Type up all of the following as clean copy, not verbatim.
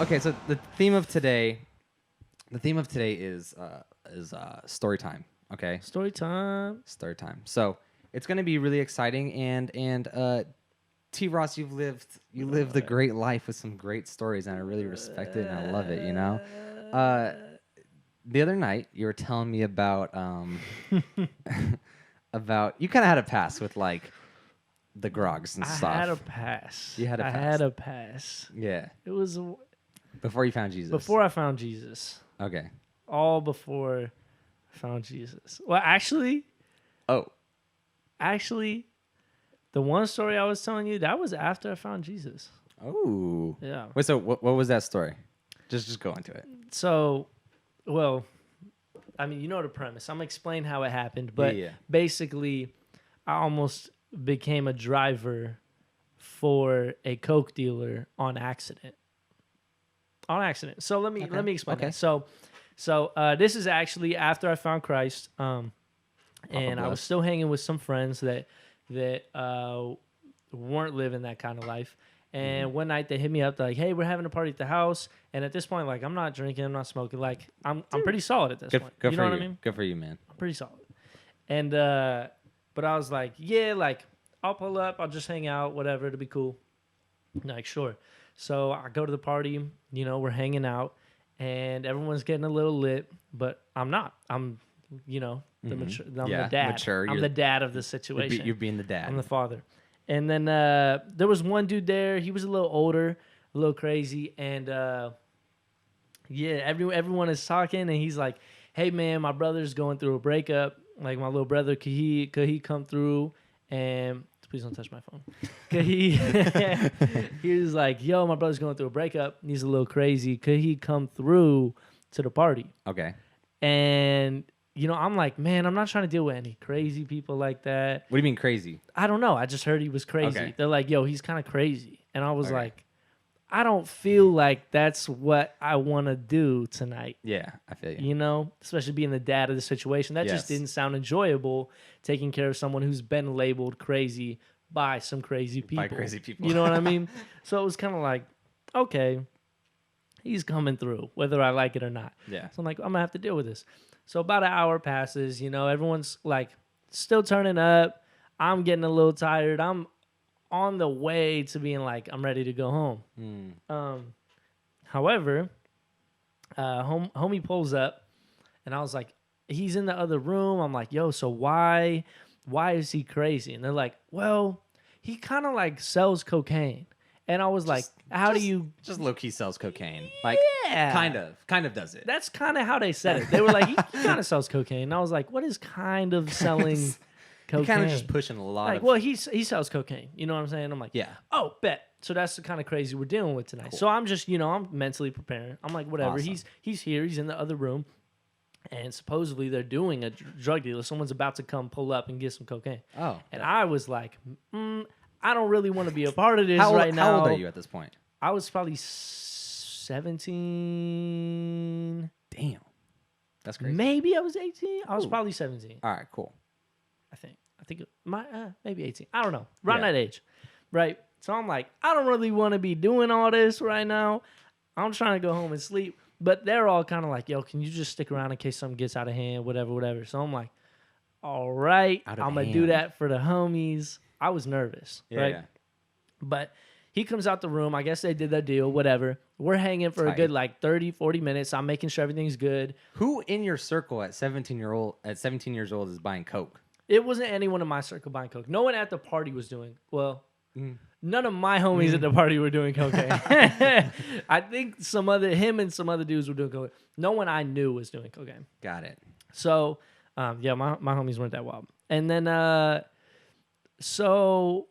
Okay, so the theme of today is story time. Okay, Story time. story time. So it's gonna be really exciting, and T. Ross, you lived a great life with some great stories, and I really respect it and I love it. The other night you were telling me about about you kind of had a pass with like the grogs and I stuff. had a pass. You had a I pass. had a pass. Yeah, It was before you found Jesus. before I found Jesus. Okay. All before I found Jesus. Well, actually, Oh. the one story I was telling you, that was after I found Jesus. Oh. Yeah. Wait. So what was that story? Just go into it. So, well, I mean, you know the premise. I'm gonna explain how it happened, but Yeah. basically, I almost became a driver for a coke dealer on accident. So let me explain Okay. that. So this is actually after I found Christ, and I was bless. still hanging with some friends that weren't living that kind of life. And one night they hit me up, they're like, "Hey, we're having a party at the house." And at this point, like, I'm not drinking, I'm not smoking, like, I'm pretty solid at this point. Good You for know you. what I mean? Good for you, man. I'm pretty solid. And but I was like, yeah, like I'll pull up, I'll just hang out, whatever, it'll be cool. Like, sure. So I go to the party, we're hanging out, and everyone's getting a little lit, but I'm not. I'm, the mature. I'm Yeah, the dad. mature. I'm You're- the dad of the situation. You're being the dad. I'm the father. And then there was one dude there. He was a little older, a little crazy, and everyone is talking, and he's like, "Hey man, my brother's going through a breakup. Like, my little brother, could he come through and please don't touch my phone? Could he he was like, yo, my brother's going through a breakup. He's a little crazy. Could he come through to the party?" Okay. And I'm like, man, I'm not trying to deal with any crazy people like that. What do you mean crazy? I don't know. I just heard he was crazy. Okay. They're like, yo, he's kind of crazy. And I was Okay. like, I don't feel like that's what I want to do tonight. Yeah, I feel you. Especially being the dad of the situation. That just Yes. didn't sound enjoyable, taking care of someone who's been labeled crazy by some crazy people. By crazy people. You know what I mean? So it was kind of like, okay, he's coming through, whether I like it or not. Yeah. So I'm like, I'm going to have to deal with this. So about an hour passes, everyone's like still turning up. I'm getting a little tired. I'm on the way to being like, I'm ready to go home. However, homie pulls up, and I was like, he's in the other room. I'm like, yo, so why is he crazy? And they're like, well, he kind of like sells cocaine. And I was like, how do you? Just low key sells cocaine. Like, Yeah. kind of does it. That's kind of how they said it. They were like, he kind of sells cocaine. And I was like, what is kind of selling cocaine? Kind of just pushing a lot Like, of. well, he sells cocaine. You know what I'm saying? I'm like, Yeah. oh, bet. So that's the kind of crazy we're dealing with tonight. Cool. So I'm just, I'm mentally preparing. I'm like, whatever. Awesome. He's here. He's in the other room. And supposedly they're doing a drug deal. Someone's about to come pull up and get some cocaine. Oh. And I was like, I don't really want to be a part of this How right now. How old are you at this point? I was probably 17. Damn. That's crazy. Maybe I was 18. I was Ooh. probably 17. All right, cool. I think maybe 18. I don't know. Around Yeah. that age. Right? So I'm like, I don't really want to be doing all this right now. I'm trying to go home and sleep. But they're all kind of like, yo, can you just stick around in case something gets out of hand, whatever. So I'm like, all right, Out of I'm going to do hand. that for the homies. I was nervous, Yeah. right? Yeah. But he comes out the room. I guess they did their deal, whatever. We're hanging for a Tight. good like 30, 40 minutes. I'm making sure everything's good. Who in your circle at 17 years old is buying coke? It wasn't anyone in my circle buying coke. No one at the party was doing, none of my homies at the party were doing cocaine. I think him and some other dudes were doing cocaine. No one I knew was doing cocaine. Got it. So, my homies weren't that wild. And then, so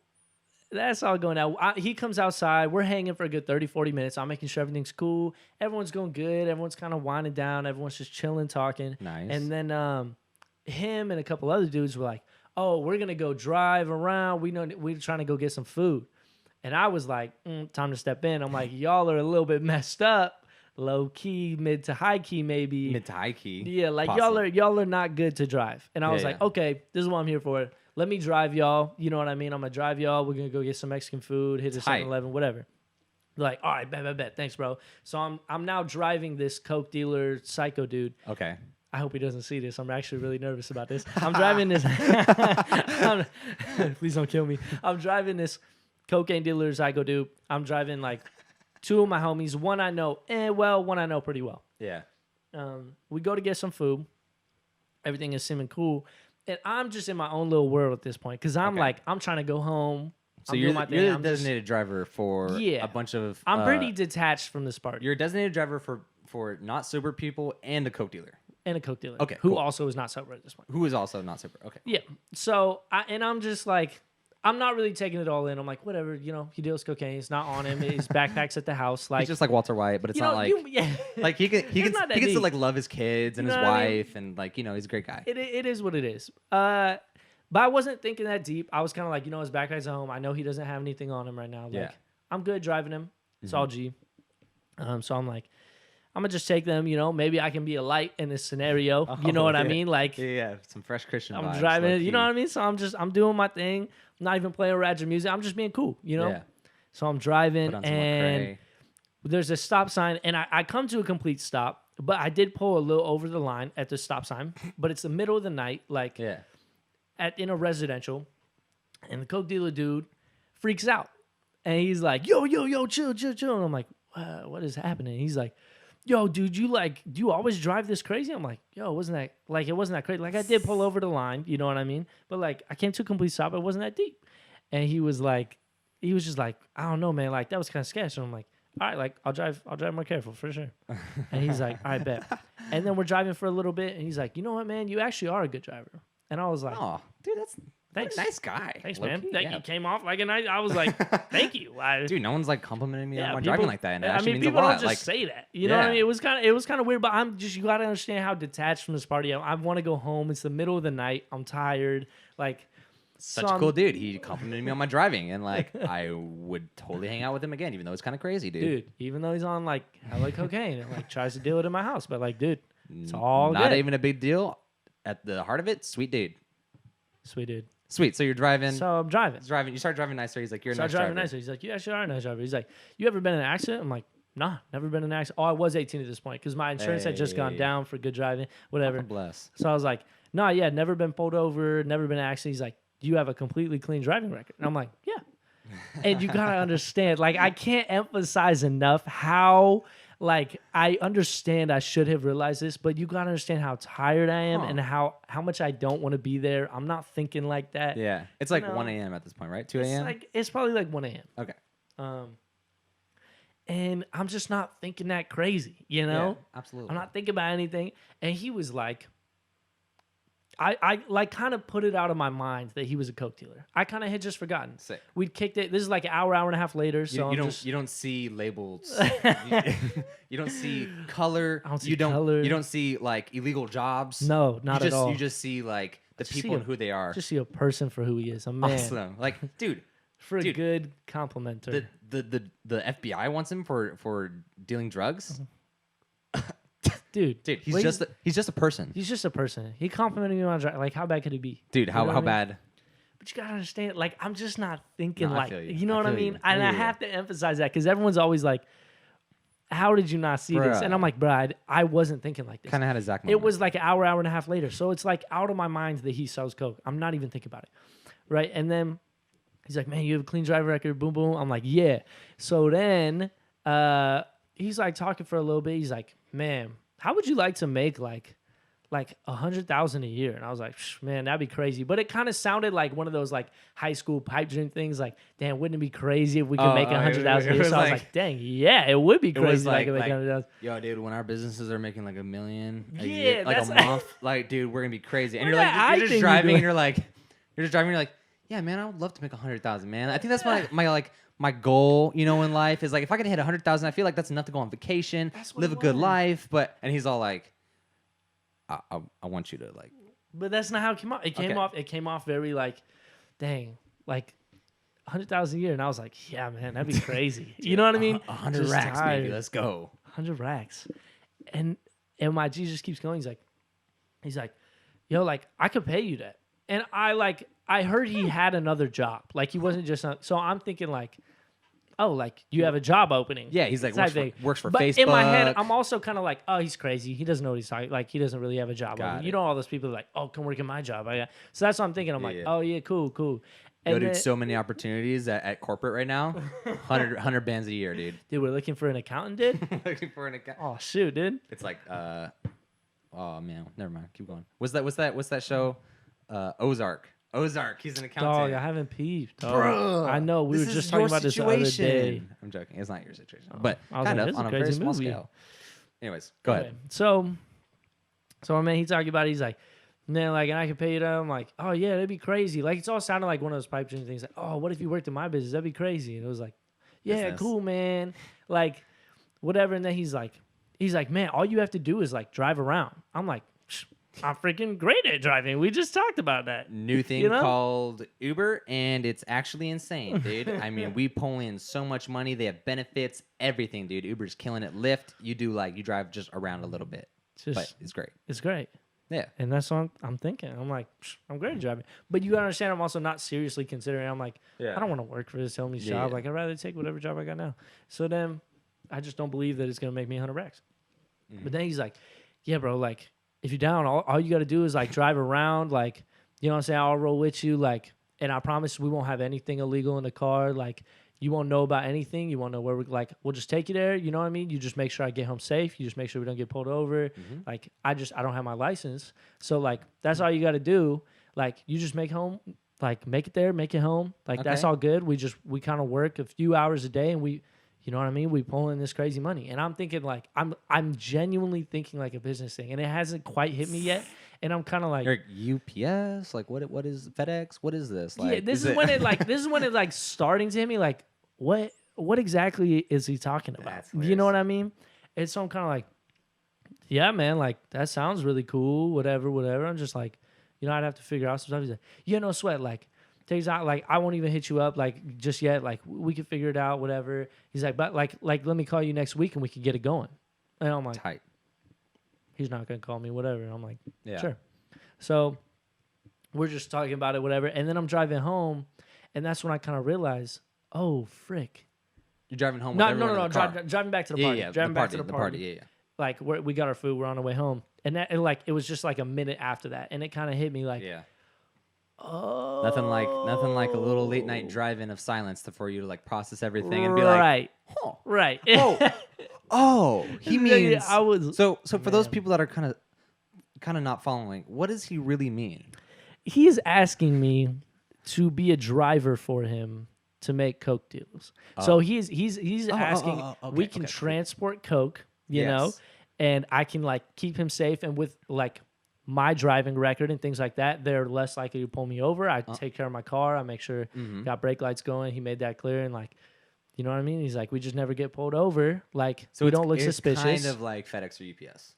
that's all going out. He comes outside. We're hanging for a good 30, 40 minutes. I'm making sure everything's cool. Everyone's going good. Everyone's kind of winding down. Everyone's just chilling, talking. Nice. And then him and a couple other dudes were like, oh, we're going to go drive around. We're trying to go get some food. And I was like, time to step in. I'm like, y'all are a little bit messed up. Low key, mid to high key, maybe. Mid to high key. Yeah, like Possibly. y'all are not good to drive. And I was like, yeah. okay, this is what I'm here for. Let me drive y'all. You know what I mean? I'm gonna drive y'all. We're gonna go get some Mexican food, hit a Tight. 7-Eleven, whatever. Like, all right, bet, thanks, bro. So I'm now driving this coke dealer psycho dude. Okay. I hope he doesn't see this. I'm actually really nervous about this. I'm driving this. Please don't kill me. I'm driving this cocaine dealer psycho dude. I'm driving like two of my homies. One I know, one I know pretty well. Yeah. We go to get some food. Everything is seeming cool. And I'm just in my own little world at this point because I'm like, I'm trying to go home. So you're the designated driver for a bunch of... I'm pretty detached from this party. You're a designated driver for not sober people and a coke dealer. And a coke dealer. Okay, who cool. also is not sober at this point. Who is also not sober. Okay. Yeah. So, I'm just like, I'm not really taking it all in. I'm like, whatever, he deals cocaine. It's not on him. His backpack's at the house. Like, he's just like Walter White, but it's not like... Like, he can still, like, love his kids and his wife, and, like, he's a great guy. It is what it is. But I wasn't thinking that deep. I was kind of like, his backpack's at home. I know he doesn't have anything on him right now. Like, I'm good driving him. It's all G. So I'm like, I'm gonna just take them, maybe I can be a light in this scenario. You know what I mean? Like, yeah, some fresh Christian I'm vibes, driving it, you know what I mean? So I'm doing my thing. I'm not even playing ratchet music. I'm just being cool, Yeah. So I'm driving Put on some and there's a stop sign and I come to a complete stop, but I did pull a little over the line at the stop sign, but it's the middle of the night, like in a residential, and the coke dealer dude freaks out. And he's like, yo, chill. And I'm like, what is happening? He's like, yo, dude, do you always drive this crazy? I'm like, yo, it wasn't that crazy. Like, I did pull over the line, you know what I mean? But, like, I came to a complete stop. It wasn't that deep. And he was just like, I don't know, man. Like, that was kind of sketchy. And I'm like, all right, like, I'll drive more careful for sure. And he's like, all right, bet. And then we're driving for a little bit. And he's like, you know what, man? You actually are a good driver. And I was like, oh, dude, thanks. Nice guy. Thanks, man. You came off like a nice. I was like, thank you. Dude, no one's like complimenting me on my driving like that. And means people a lot. don't just say that. You know what I mean? It was kind of weird, but you got to understand how detached from this party I want to go home. It's the middle of the night. I'm tired. Like, such a cool dude. He complimented me on my driving, and like I would totally hang out with him again, even though it's kind of crazy, dude. Dude, even though he's on like hella cocaine and like tries to deal it in my house, but like, dude, it's all not good. even a big deal. At the heart of it, sweet dude. Sweet dude. Sweet. So you're driving. So I'm driving. You start driving nicer. He's like, you're a nice driving driver. nicer. He's like, you actually are a nice driver. He's like, you ever been in an accident? I'm like, nah, never been in an accident. Oh, I was 18 at this point because my insurance had just gone down for good driving, whatever. Bless. So I was like, no, yeah, never been pulled over, never been in an accident. He's like, do you have a completely clean driving record? And I'm like, yeah. And you got to understand, like, I can't emphasize enough how, like, I understand I should have realized this, but you got to understand how tired I am and how much I don't want to be there. I'm not thinking like that. Yeah. It's like 1 a.m. at this point, right? 2 a.m.? It's probably like 1 a.m. Okay. And I'm just not thinking that crazy, you know? Yeah, absolutely. I'm not thinking about anything. And he was like, I like kind of put it out of my mind that he was a coke dealer. I kind of had just forgotten. Sick. We'd kicked it. This is like an hour and a half later. So you don't see labels. You don't see color. I don't see color. You don't see like illegal jobs. No, not at all. You just see like the people and who they are. Just see a person for who he is. A man. Awesome. Like, dude. For a good complimenter. The FBI wants him for dealing drugs. Dude, he's just a person. He's just a person. He complimented me on driving. Like, how bad could he be? Dude, how bad? But you gotta understand, like, I'm just not thinking No, I like, feel you. you know what I mean? You. And I have to emphasize that because everyone's always like, how did you not see this? And I'm like, bro, I wasn't thinking like this. Kind of had a Zach moment. It was like an hour and a half later. So it's like out of my mind that he sells coke. I'm not even thinking about it. Right? And then he's like, man, you have a clean driver record, boom, boom. I'm like, yeah. So then he's like talking for a little bit. He's like, man, how would you like to make like $100,000 a year? And I was like, man, that'd be crazy. But it kind of sounded like one of those like high school pipe dream things. Like, damn, wouldn't it be crazy if we could make 100,000 a year? So I was like, dang, yeah, it would be crazy if I could make 100,000. Yo, dude, when our businesses are making like $1 million a Yeah, year, like a month, like, dude, we're gonna be crazy. And you're just driving, and you're like, yeah, man, I would love to make 100,000, man. I think that's my goal, you know, in life is like if I could hit 100,000, I feel like that's enough to go on vacation, live a good life. And he's all like, I want you to like. But that's not how it came off. It came off very like, dang, like 100,000 a year, and I was like, yeah, man, that'd be crazy. You know what I mean? 100 racks, baby. Let's go. 100 racks, and my G just keeps going. He's like, yo, like I could pay you that, and I heard he had another job. Like he wasn't just so I'm thinking like, oh, like you have a job opening. Yeah, he's like works for but Facebook. in my head, I'm also kind of like, oh, he's crazy. He doesn't know what he's talking. Like he doesn't really have a job. You know, all those people are like, oh, come work in my job. So that's what I'm thinking. I'm like, oh yeah, cool. Yo, dude, so many opportunities at corporate right now. 100 bands a year, dude. Dude, we're looking for an accountant, dude. Looking for an accountant. Oh shoot, dude. It's like, oh man, never mind. Keep going. What's that show? Ozark. He's an accountant. Dog, I haven't peeped. Dog. Bro, I know. We were just talking about this the other day. I'm joking. It's not your situation, but kind of on a very small scale. Anyways, go ahead. So my man, he talking about it, he's like, man, like, and I can pay you that. I'm like, oh yeah, that'd be crazy. Like, it's all sounding like one of those pipe dream things. Like, oh, what if you worked in my business? That'd be crazy. And it was like, yeah, business. Cool, man. Like, whatever. And then he's like, man, all you have to do is like drive around. I'm like, I'm freaking great at driving. We just talked about that. New thing called Uber, and it's actually insane, dude. I mean, we pull in so much money. They have benefits, everything, dude. Uber's killing it. Lyft, you drive just around a little bit, but it's great. It's great. Yeah. And that's what I'm thinking. I'm like, I'm great at driving. But you gotta understand, I'm also not seriously considering. I'm like, I don't want to work for this homie's job. Like, I'd rather take whatever job I got now. So then I just don't believe that it's going to make me 100 racks. But then he's like, yeah, bro, like, if you're down, all you got to do is, like, drive around. Like, you know what I'm saying? I'll roll with you. Like, and I promise we won't have anything illegal in the car. Like, you won't know about anything. You won't know where we'll just take you there. You know what I mean? You just make sure I get home safe. You just make sure we don't get pulled over. Like, I don't have my license. So, like, that's all you got to do. Like, you just make it there, make it home. Like, that's all good. We kind of work a few hours a day, and we, you know what I mean? We pull in this crazy money. And I'm thinking, like, I'm genuinely thinking like a business thing. And it hasn't quite hit me yet. And I'm kind of like, UPS? Like, what is FedEx? What is this? Like, yeah, this is when it starting to hit me, like, what exactly is he talking about? You know what I mean? And so I'm kind of like, yeah, man, like, that sounds really cool, whatever. I'm just like, you know, I'd have to figure out some stuff. He's like, yeah, no sweat. Like, takes out, like, I won't even hit you up, like, just yet. Like, we can figure it out, whatever. He's like, but, like, let me call you next week and we can get it going. And I'm like, tight. He's not going to call me, whatever. And I'm like, yeah, sure. So we're just talking about it, whatever. And then I'm driving home, and that's when I kind of realize, oh, frick. You're driving home with everyone in the car. Driving back to the party. Yeah, driving back to the party. party. Yeah. Like, we got our food. We're on our way home. And like, it was just like a minute after that. And it kind of hit me like, oh. Nothing like a little late night drive-in of silence for you to, like, process everything and be like, right. Huh. Right. Oh, he means. So for those Man. people that are kind of not following, what does he really mean? He is asking me to be a driver for him to make coke deals. So he's asking, we can transport coke, you know, and I can, like, keep him safe, and with, like, my driving record and things like that, they're less likely to pull me over. I take care of my car. I make sure got brake lights going. He made that clear, and, like, you know what I mean? He's like, we just never get pulled over. Like, so we don't look suspicious. It's kind of like FedEx or UPS.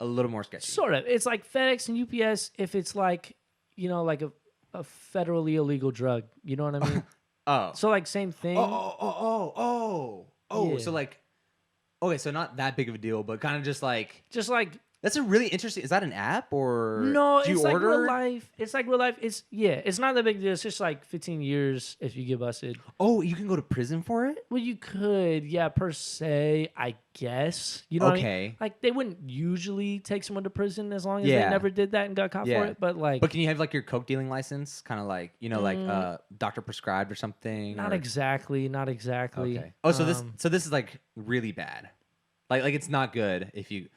A little more sketchy. Sort of. It's like FedEx and UPS if it's like, you know, like a federally illegal drug. You know what I mean? So, like, same thing. Oh. Yeah. So, like, okay, so not that big of a deal, but kind of just like. That's a really interesting. Is that an app or no? Do you it's order? Like real life. It's like real life. It's not that big deal. It's just like 15 years if you get busted. Oh, you can go to prison for it? Well, you could, yeah, per se, I guess. You know what I mean? Like, they wouldn't usually take someone to prison as long as they never did that and got caught for it. But, like, can you have, like, your coke dealing license, kind of like, you know, like doctor prescribed or something? Not exactly. Okay. Oh, so this is, like, really bad. Like it's not good if you.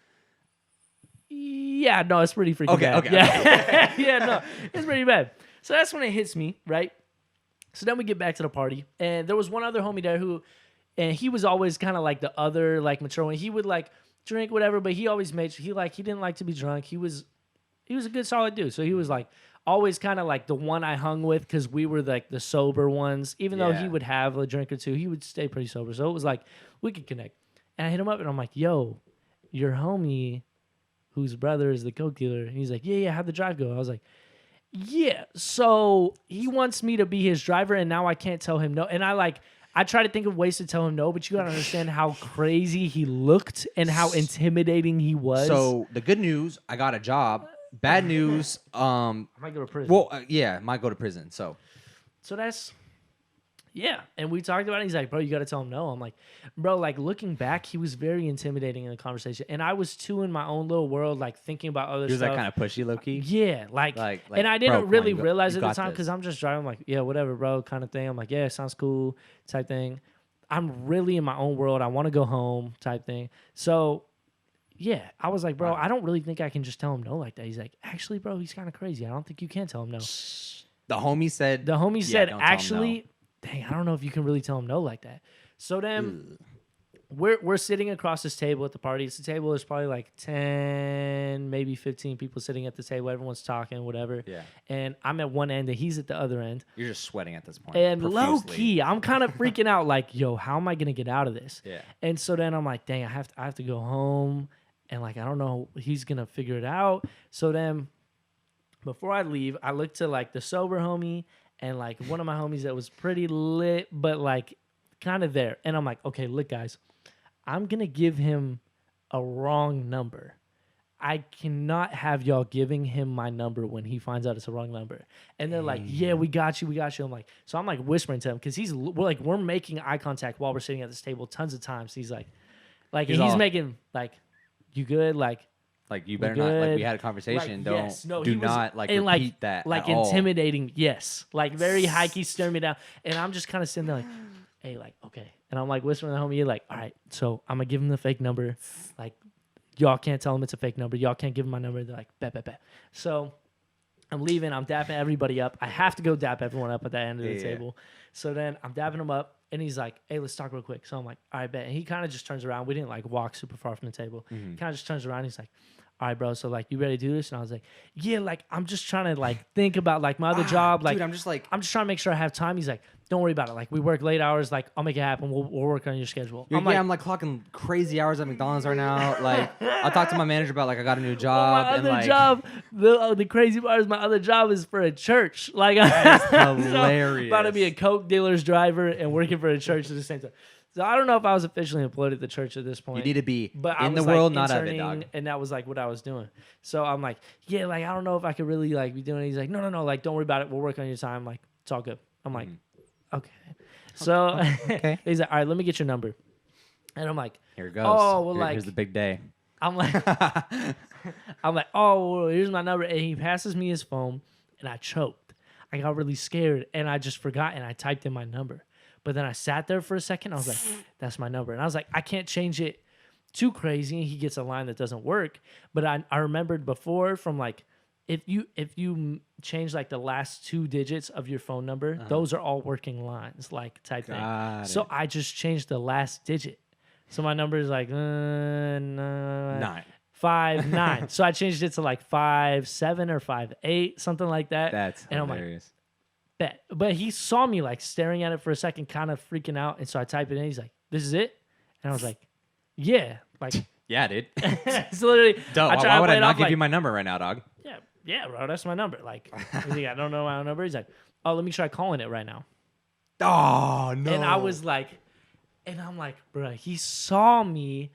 Yeah, no, it's pretty freaking bad. Okay. Yeah, no, it's pretty bad. So that's when it hits me, right? So then we get back to the party, and there was one other homie there and he was always kind of like the other, like, mature one. He would, like, drink whatever, but he always made sure he didn't like to be drunk. He was a good solid dude. So he was, like, always kind of like the one I hung with because we were, like, the sober ones. Even though he would have a drink or two, he would stay pretty sober. So it was like we could connect. And I hit him up, and I'm like, yo, your homie whose brother is the coke dealer. And he's like, yeah, how'd the drive go? I was like, yeah. So he wants me to be his driver, and now I can't tell him no. And I try to think of ways to tell him no, but you gotta understand how crazy he looked and how intimidating he was. So the good news, I got a job. Bad news, I might go to prison. Well, might go to prison. So that's, yeah. And we talked about it. He's like, bro, you got to tell him no. I'm like, bro, like looking back, he was very intimidating in the conversation. And I was too in my own little world, like thinking about other He was stuff. like kind of pushy, low key. Yeah. Like and I bro, didn't come really on, realize you at the got time this. because I'm just driving like, yeah, whatever, bro, kind of thing. I'm like, yeah, sounds cool type thing. I'm really in my own world. I want to go home type thing. So, yeah, I was like, bro, Wow. I don't really think I can just tell him no like that. He's like, actually, bro, he's kind of crazy. I don't think you can tell him no. The homie said, The homie said, don't tell him actually, dang, I don't know if you can really tell him no like that. So then we're sitting across this table at the party. It's a table. There's probably like 10, maybe 15 people sitting at the table. Everyone's talking, whatever. Yeah. And I'm at one end and he's at the other end. You're just sweating at this point. And profusely. low key, I'm kind of freaking out like, yo, how am I going to get out of this? Yeah. And so then I'm like, dang, I have to go home. And like, I don't know, he's going to figure it out. So then before I leave, I look to like the sober homie and like one of my homies that was pretty lit, but like kind of there. And I'm like, okay, look, guys, I'm going to give him a wrong number. I cannot have y'all giving him my number when he finds out it's a wrong number. And they're like, yeah, we got you. I'm like, so I'm like whispering to him because we're making eye contact while we're sitting at this table tons of times. He's like he's making like, you good? Like you better not. Like we had a conversation. Like, do not like repeat like, that. Like at intimidating. All. Yes. Like very high key, staring me down. And I'm just kind of sitting there like, hey, like, okay. And I'm like whispering to the homie, like, all right, so I'm gonna give him the fake number. Like, y'all can't tell him it's a fake number. Y'all can't give him my number. They're like, bet. So I'm leaving. I'm dapping everybody up. I have to go dap everyone up at that end of the table. So then I'm dapping him up. And he's like, hey, let's talk real quick. So I'm like, all right, bet. And he kind of just turns around. We didn't like walk super far from the table. Mm-hmm. He kind of just turns around. And he's like, all right, bro. So like, you ready to do this? And I was like, yeah, like I'm just trying to like think about like my other job. Like, dude, I'm just trying to make sure I have time. He's like, don't worry about it. Like we work late hours. Like I'll make it happen. We'll work on your schedule. I'm like clocking crazy hours at McDonald's right now. Like I'll talk to my manager about like I got a new job. My other job, the crazy part is my other job is for a church. Like that's hilarious. So, about to be a Coke dealer's driver and working for a church at the same time. So I don't know if I was officially employed at the church at this point. You need to be but in the world, not of it, dog. And that was like what I was doing. So I'm like, yeah, like I don't know if I could really like be doing it. He's like, no, like don't worry about it. We'll work on your time. Like it's all good. I'm like, okay. So okay. He's like, all right, let me get your number. And I'm like, here it goes. Oh, well, here's the big day. I'm like, oh, well, here's my number. And he passes me his phone, and I choked. I got really scared, and I just forgot, and I typed in my number. But then I sat there for a second. I was like, that's my number. And I was like, I can't change it too crazy. He gets a line that doesn't work. But I remembered before from like, if you change like the last 2 digits of your phone number, those are all working lines, like type thing. So I just changed the last digit. So my number is like 9. 59. So I changed it to like 57 or 58, something like that. That's and hilarious. I'm like, bet. But he saw me like staring at it for a second, kind of freaking out. And so I type it in. He's like, this is it? And I was like, yeah. Like, yeah, dude. It's literally. Duh, why would I not give you my number right now, dog? Yeah, bro, that's my number. Like, he's like, I don't know my number. He's like, oh, let me try calling it right now. Oh, no. And I was like, and I'm like, bro, he saw me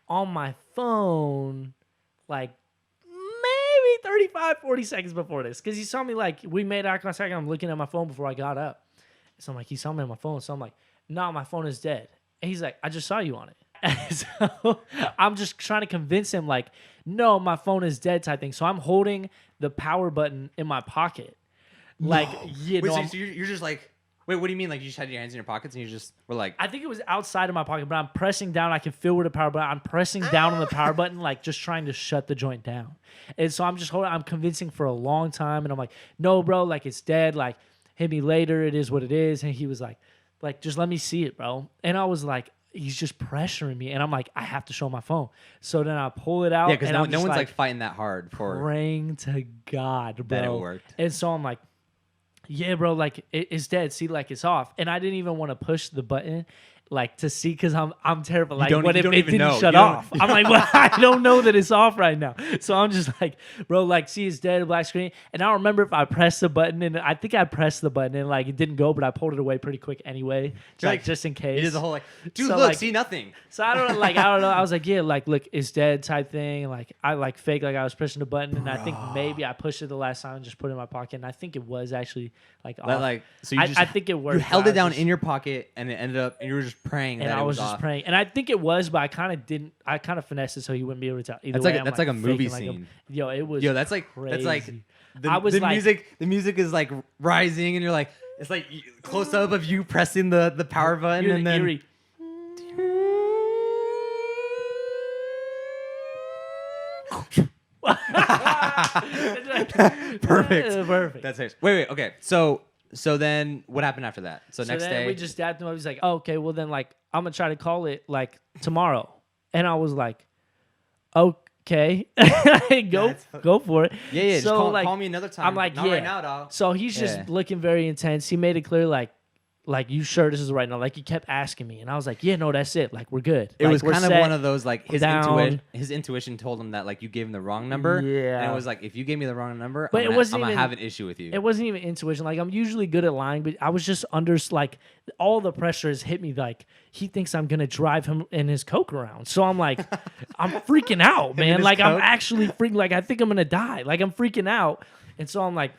on my phone like maybe 35, 40 seconds before this. Because he saw me like, we made eye contact and I'm looking at my phone before I got up. So I'm like, he saw me on my phone. So I'm like, no, my phone is dead. And he's like, I just saw you on it. So I'm just trying to convince him like, no, my phone is dead type thing. So I'm holding the power button in my pocket. Like, you know. So you're just like, wait, what do you mean? Like you just had your hands in your pockets and you just were like. I think it was outside of my pocket, but I'm pressing down. I can feel where the power button. I'm pressing down on the power button, like just trying to shut the joint down. And so I'm just holding, I'm convincing for a long time. And I'm like, no, bro, like it's dead. Like hit me later. It is what it is. And he was like, just let me see it, bro. And I was like, he's just pressuring me, and I'm like, I have to show my phone. So then I pull it out. Yeah, because no one's like fighting that hard for praying to God, bro. That it worked. And so I'm like, yeah, bro, like it's dead. See, like it's off. And I didn't even want to push the button. like to see because I'm terrible. Like don't- what you if don't it even didn't know. shut You don't- off? I'm like, well, I don't know that it's off right now. So I'm just like, bro, like see it's dead black screen. And I don't remember if I pressed the button and I think I pressed the button and like it didn't go, but I pulled it away pretty quick anyway. Like just in case. He did the whole like, dude, So, look, like- see nothing. So I don't know. I was like, yeah, like look, it's dead type thing. And like I like fake like I was pressing the button and I think maybe I pushed it the last time and just put it in my pocket. And I think it was actually like off. Like, so you just, I think it worked. you held I it down just- in your pocket and it ended up, and you were just praying and that I it was was just off. praying. And I think it was, but I kind of didn't. I kind of finessed it so he wouldn't be able to tell. Either That's way, like I'm, that's like a movie faking scene. Yo, it was. Yo, that's like crazy. the, I was the like- music is like rising, and you're like, it's like close up of you pressing the power button, You're and the then eerie. perfect. Perfect. That's it. Wait. Okay. So then what happened after that? So next then day we just dapped him up. He's like, oh, okay, well then like I'm gonna try to call it like tomorrow. And I was like, okay. go for it. Yeah. Just So, call me another time. I'm like, not yeah. right now, dog. So he's just looking very intense. He made it clear like you sure this is right now? Like he kept asking me, and I was like, yeah, no, that's it. Like we're good. It Like, was we're kind of set. one of those like down. his intuition told him that like you gave him the wrong number. Yeah. And it was like, if you gave me the wrong number, But I'm it wasn't gonna even- have an issue with you. It wasn't even intuition. Like I'm usually good at lying, but I was just under like all the pressure has hit me. Like he thinks I'm gonna drive him in his Coke around. So I'm like, I'm freaking out, man. his Like I'm Coke? actually freaking. Like I think I'm gonna die. Like I'm freaking out. And so I'm like,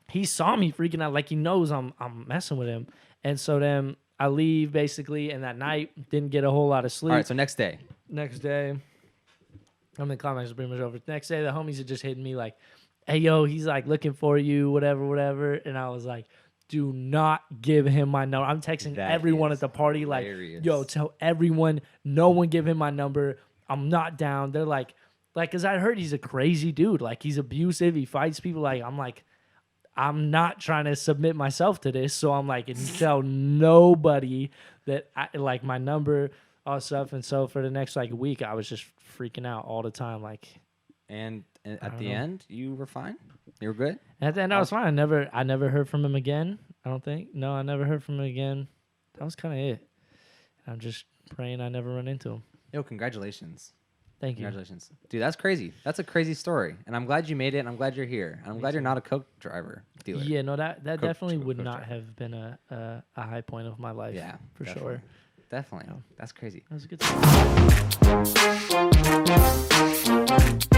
he saw me freaking out. Like he knows I'm messing with him. And so then I leave basically, and that night didn't get a whole lot of sleep. All right. So next day, Next day, I'm in climax is pretty much over. Next day, the homies had just hit me like, hey, yo, he's like looking for you, whatever. And I was like, do not give him my number. I'm texting That everyone is at the party like, hilarious. yo, tell everyone, no one give him my number. I'm not down. They're like, because I heard he's a crazy dude. Like, he's abusive. He fights people. Like, I'm not trying to submit myself to this. So I'm like, and tell nobody that I like my number, all stuff. And so for the next like week, I was just freaking out all the time. Like, and at the know. end, you were fine. You were good. at the end, I was fine. I never heard from him again. I don't think. No, I never heard from him again. That was kind of it. I'm just praying I never run into him. Yo, congratulations. Thank you. Congratulations. Dude, that's crazy. That's a crazy story. And I'm glad you made it, and I'm glad you're here. And I'm glad you're not a Coke dealer. Yeah, no, that Coke- definitely would Coke not driver. have been a high point of my life. Yeah, for definitely. sure. Definitely. Yeah. That's crazy. That was a good.